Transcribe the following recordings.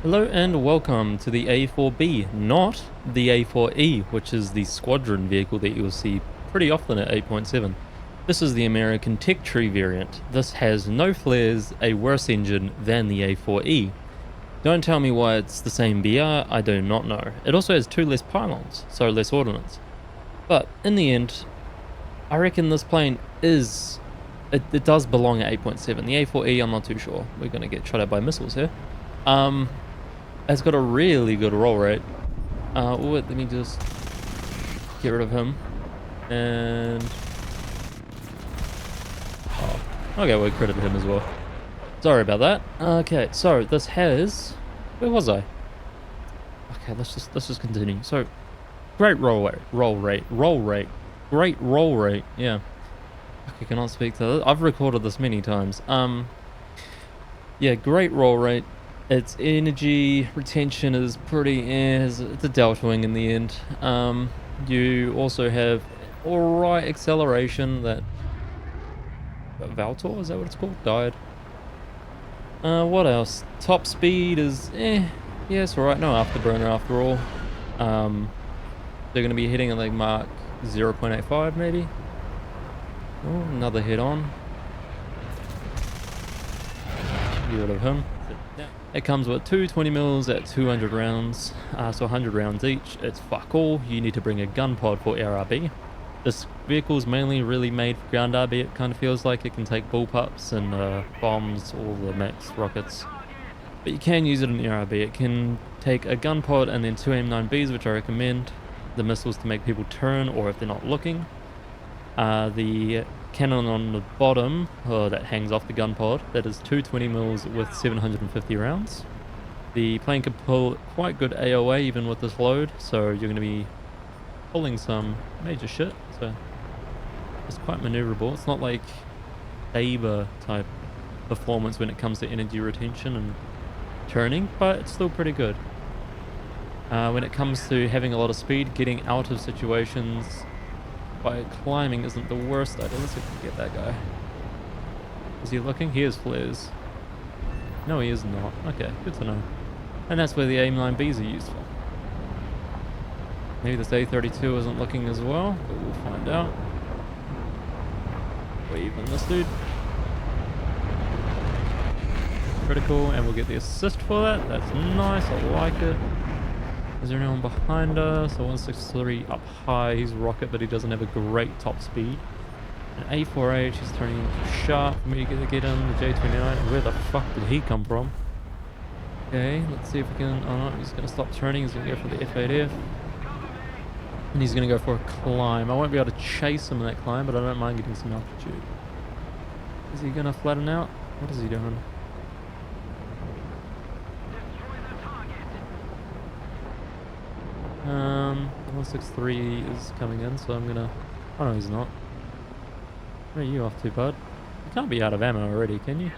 Hello and welcome to the A-4B, not the A-4E, which is the squadron vehicle that you'll see pretty often at 8.7. This is the American Tech Tree variant. This has no flares, a worse engine than the A-4E. Don't tell me why it's the same BR, I do not know. It also has 2 less pylons, so less ordnance. But in the end, I reckon this plane is... It does belong at 8.7. The A-4E, I'm not too sure. We're going to get shot at by missiles here. It's got a really good roll rate. Let me just get rid of him. And... oh, okay, we credited him as well. Sorry about that. Okay, so this has... where was I? Okay, let's just continue. So, great roll rate. Great roll rate, yeah. I cannot speak to that. I've recorded this many times. Yeah, great roll rate. Its energy retention is pretty, it's a delta wing in the end. You also have alright acceleration. That Valtor, is that what it's called? Died. What else? Top speed is yeah, it's alright. No afterburner after all. They're gonna be hitting at like Mach 0.85 maybe. Oh, another hit on. Get rid of him. It comes with 220 mils at 200 rounds, so 100 rounds each. It's fuck all. You need to bring a gun pod for RRB. This vehicle is mainly really made for ground RB. It kind of feels like it can take bullpups and bombs, all the max rockets. But you can use it in RRB. It can take a gun pod and then 2 M9Bs, which I recommend. The missiles to make people turn, or if they're not looking. The cannon on the bottom, that hangs off the gun pod, that is 220 mils with 750 rounds. The plane can pull quite good AOA even with this load, so you're going to be pulling some major shit, so it's quite maneuverable. It's not like Saber type performance when it comes to energy retention and turning, but it's still pretty good. When it comes to having a lot of speed, getting out of situations by climbing isn't the worst idea. Let's see if we can get that guy. Is he looking? He has flares. No, he is not. Okay, good to know. And that's where the AIM-9Bs are useful. Maybe this A-32 isn't looking as well, but we'll find out. Wave on this dude. Critical, and we'll get the assist for that. That's nice, I like it. Is there anyone behind us? So 163 up high, he's rocket, but he doesn't have a great top speed. An A4H, he's turning sharp for me to get him. The J29, where the fuck did he come from? Okay, let's see if we can, oh no, he's going to stop turning, he's going to go for the F8F. And he's going to go for a climb. I won't be able to chase him in that climb, but I don't mind getting some altitude. Is he going to flatten out? What is he doing? Um, 163 is coming in, so I'm gonna... oh no, he's not. Where are you off to, bud? You can't be out of ammo already, can you?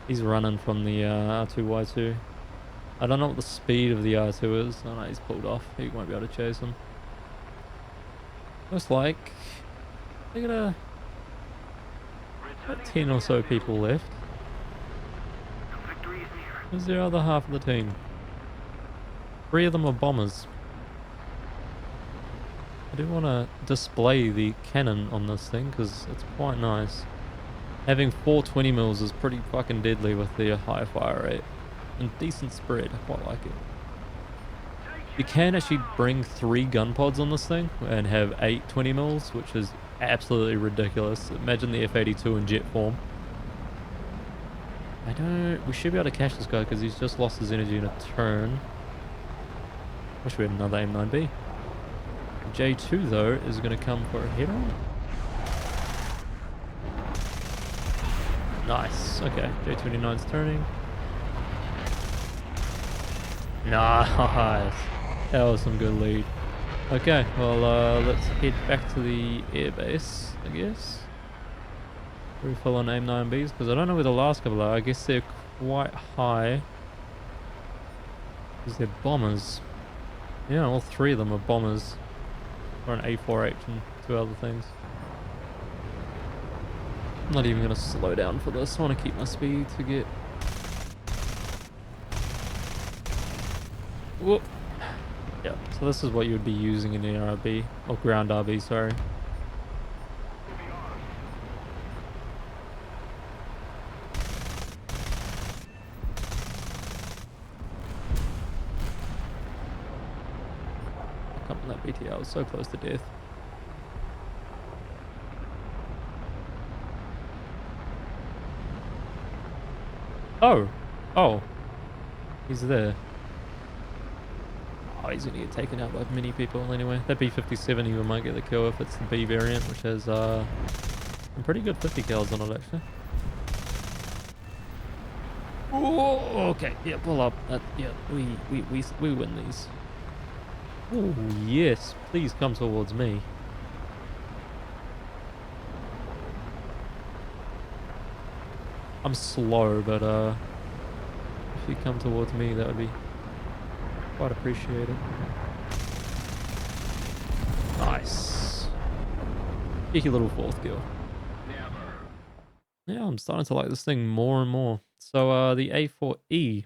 He's running from the R2Y2. I don't know what the speed of the R2 is. Oh no, he's pulled off. He won't be able to chase him. Looks like... they got about 10 or so people left. Who's the other half of the team? 3 of them are bombers. I do want to display the cannon on this thing because it's quite nice. Having 420 mils is pretty fucking deadly with the high fire rate. And decent spread, I quite like it. You can actually bring 3 gun pods on this thing and have 8 20 mils, which is absolutely ridiculous. Imagine the F-82 in jet form. we should be able to catch this guy because he's just lost his energy in a turn. Wish we had another AIM-9B. J2 though is going to come for a hit on. Nice. Okay, J29's turning. Nice. That was some good lead. Okay, well let's head back to the airbase, I guess. Refill on AIM-9Bs because I don't know where the last couple are. I guess they're quite high because they're bombers. Yeah, all 3 of them are bombers. Or an A4H and 2 other things. I'm not even going to slow down for this. I want to keep my speed to get... Whoop. Yeah, so this is what you would be using in the RB, or ground RB, sorry. Come on, that BT, I was so close to death. Oh, oh, he's there. Oh, he's gonna get taken out by many people anyway. That B-57 even might get the kill if it's the B variant, which has some pretty good 50 cals on it actually. Oh, okay, yeah, pull up. Yeah, we win these. Oh yes, please come towards me. I'm slow, but if you come towards me, that would be quite appreciated. Nice. Cheeky little fourth kill. Yeah, I'm starting to like this thing more and more. So the A-4E.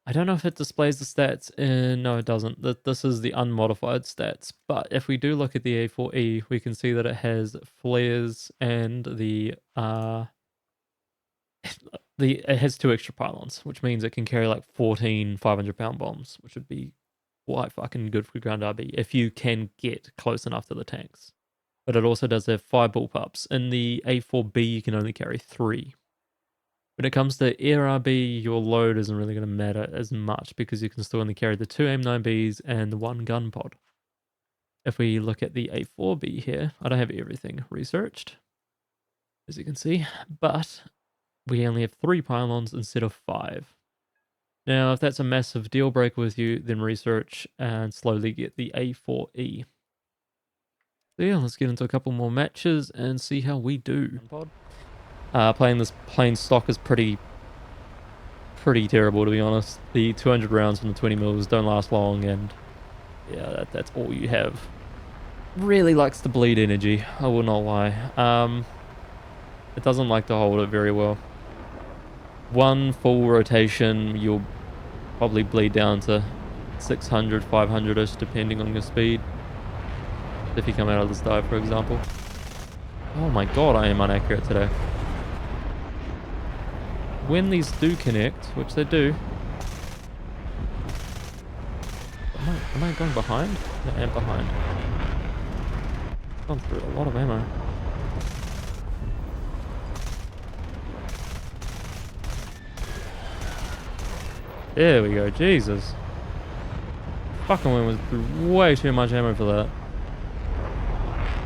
I don't know if it displays the stats in... No, it doesn't. This is the unmodified stats. But if we do look at the A-4E, we can see that it has flares and the it has 2 extra pylons, which means it can carry like 14 500-pound bombs, which would be quite fucking good for ground RB if you can get close enough to the tanks. But it also does have 5 bullpups. In the A-4B, you can only carry 3. When it comes to air RB, your load isn't really going to matter as much because you can still only carry the 2 AIM-9Bs and the 1 gun pod. If we look at the A-4B here, I don't have everything researched, as you can see, but we only have 3 pylons instead of 5. Now, if that's a massive deal breaker with you, then research and slowly get the A-4E. So yeah, let's get into a couple more matches and see how we do. Playing this plain stock is pretty terrible, to be honest. The 200 rounds from the 20 mils don't last long, and yeah, that's all you have. Really likes to bleed energy, I will not lie. It doesn't like to hold it very well. One full rotation, you'll probably bleed down to 600, 500-ish, depending on your speed. If you come out of this dive, for example. Oh my god, I am inaccurate today. When these do connect, which they do... Am I going behind? I am behind. Gone through a lot of ammo. There we go, Jesus. Fucking went through way too much ammo for that.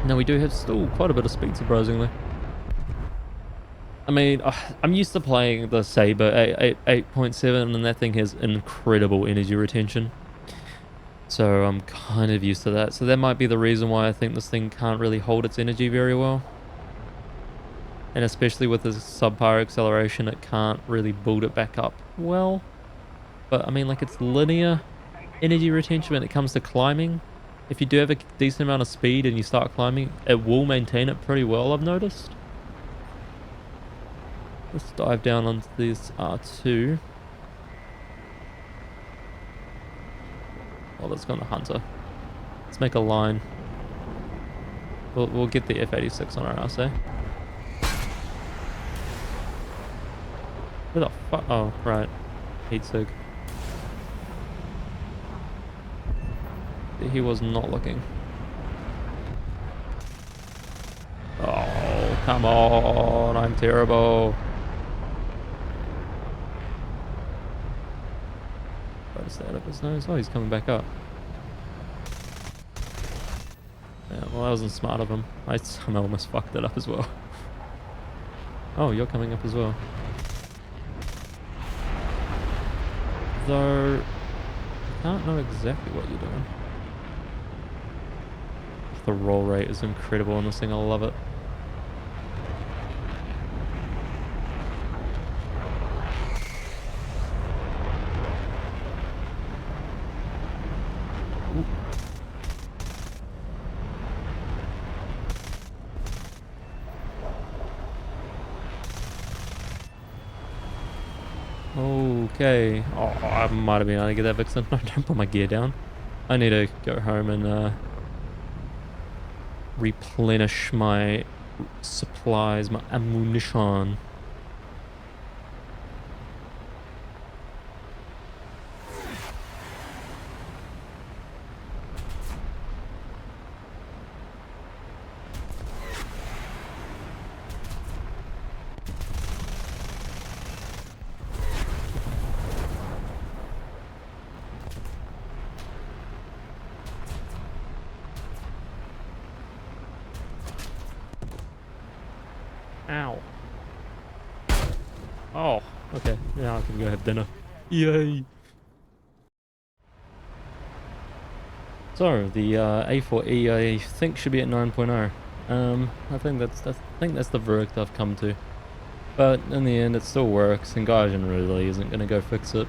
Now we do have still quite a bit of speed, surprisingly. I mean, I'm used to playing the Saber 8.7 and that thing has incredible energy retention. So I'm kind of used to that. So that might be the reason why I think this thing can't really hold its energy very well. And especially with the subpar acceleration, it can't really build it back up well. But I mean, like, it's linear energy retention when it comes to climbing. If you do have a decent amount of speed and you start climbing, it will maintain it pretty well, I've noticed. Let's dive down onto this R2. Oh, let's go on the Hunter. Let's make a line. We'll get the F-86 on our RC. Where the fuck? Oh, right. Heat sig. He was not looking. Oh, come on. I'm terrible. Try to stay out of his nose. Oh, he's coming back up. Yeah, well, that wasn't smart of him. I somehow almost fucked it up as well. Oh, you're coming up as well. Though, I can't know exactly what you're doing. The roll rate is incredible on this thing, I love it. Ooh. Okay. Oh, I might have been able to get that Vixen. No, don't put my gear down. I need to go home and replenish my supplies, my ammunition. Ow. Oh, okay. Now I can go have dinner. Yay. So the A-4E I think should be at 9.0. I think that's the verdict I've come to. But in the end, it still works, and Gaijin really isn't going to go fix it.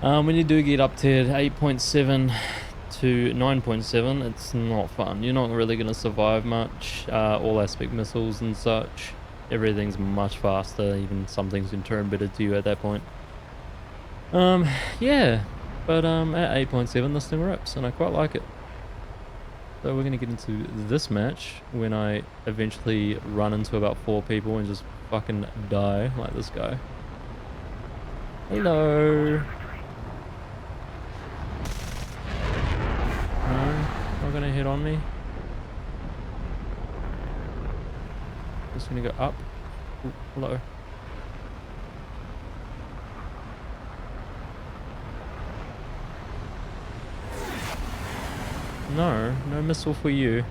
When you do get up to 8.7 to 9.7, it's not fun. You're not really going to survive much. All aspect missiles and such. Everything's much faster. Even some things can turn better to you at that point. Yeah. But at 8.7, this thing rips, and I quite like it. So we're going to get into this match when I eventually run into about 4 people and just fucking die like this guy. Hello. No, not going to hit on me. Just going to go up. Ooh, hello. No missile for you.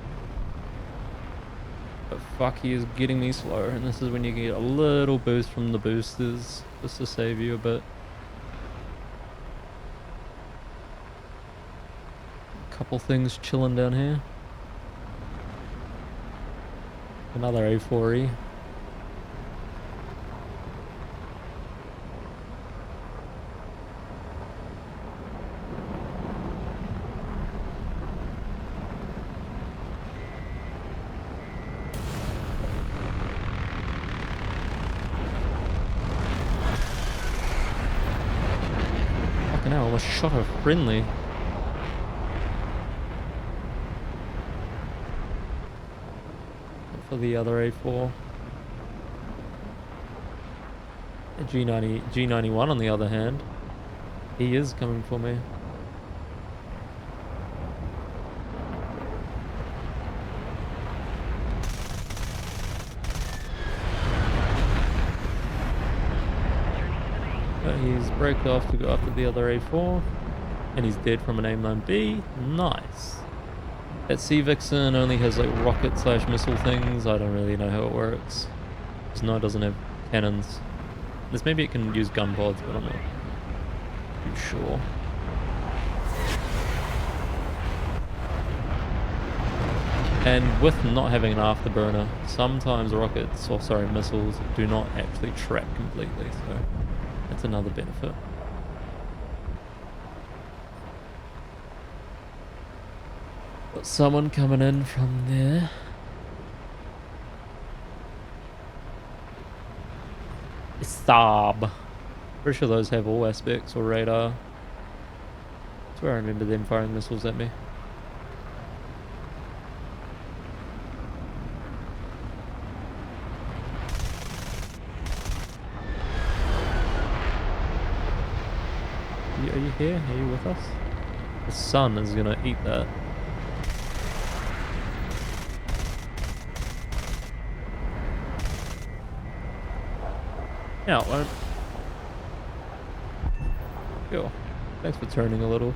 But fuck, he is getting me slow, and this is when you get a little boost from the boosters, just to save you a bit. Couple things chilling down here. Another A4E. Fucking hell, I almost shot her friendly. For the other A4. A G91 on the other hand, he is coming for me. But he's braked off to go after the other A4, and he's dead from an A9B. Nice. That C-Vixen only has like rocket / missile things. I don't really know how it works. Because no, it doesn't have cannons. This maybe it can use gun pods, but I'm not too sure. And with not having an afterburner, sometimes rockets, or sorry, missiles do not actually track completely, so that's another benefit. Got someone coming in from there. Stab. Pretty sure those have all aspects or radar. I swear I remember them firing missiles at me. Are you here? Are you with us? The sun is gonna eat that. Yeah, well, cool. Thanks for turning a little.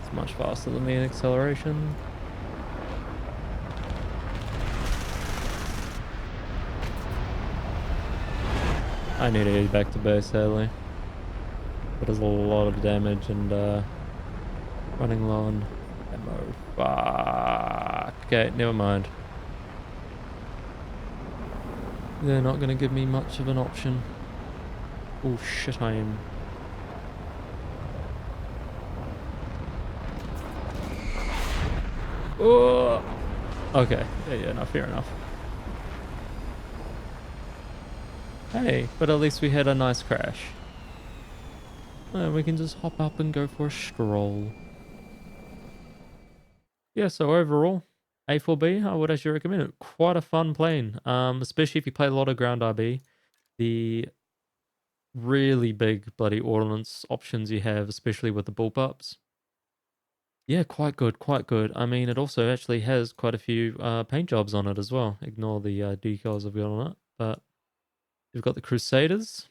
It's much faster than me in acceleration. I need to get back to base, sadly. That is a lot of damage and running low on ammo. Fuck. Okay, never mind. They're not going to give me much of an option. Oh shit, I am. Oh. Okay. Yeah, no, fair enough. Hey, but at least we had a nice crash. We can just hop up and go for a stroll. Yeah, so overall, A4B, I would actually recommend it. Quite a fun plane, especially if you play a lot of ground RB. The really big bloody ordnance options you have, especially with the bullpups. Yeah, quite good, quite good. I mean, it also actually has quite a few paint jobs on it as well. Ignore the decals I've got on it, but you've got the Crusaders.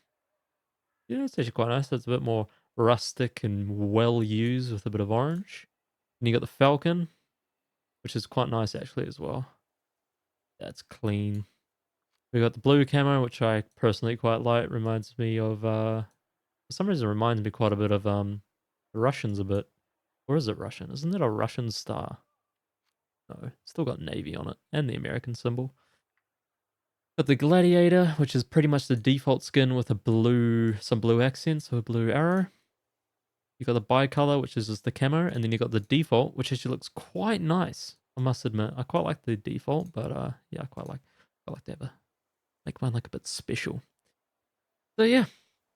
Yeah, it's actually quite nice. It's a bit more rustic and well used with a bit of orange. And you got the Falcon, which is quite nice actually as well. That's clean. We got the blue camo, which I personally quite like. Reminds me of for some reason it reminds me quite a bit of the Russians a bit. Or is it Russian? Isn't it a Russian star? No, still got Navy on it and the American symbol. Got the Gladiator, which is pretty much the default skin with a blue, some blue accents, so a blue arrow. You got the bicolor, which is just the camo, and then you got the default, which actually looks quite nice. I must admit, I quite like the default, but yeah, I like to have a make mine like a bit special. So yeah,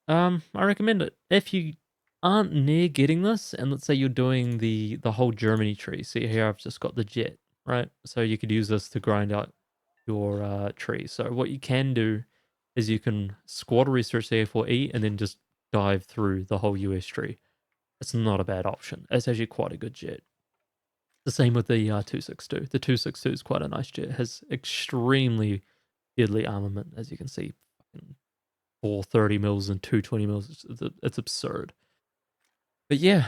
I recommend it if you aren't near getting this, and let's say you're doing the whole Germany tree. See here, I've just got the jet, right? So you could use this to grind out your tree. So what you can do is you can squad research the A4E and then just dive through the whole US tree. It's not a bad option. It's actually quite a good jet. The same with the 262. The 262 is quite a nice jet. It has extremely deadly armament, as you can see. Fucking 430 mils and 220 mils. It's absurd. But yeah,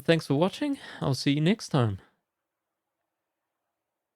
thanks for watching. I'll see you next time.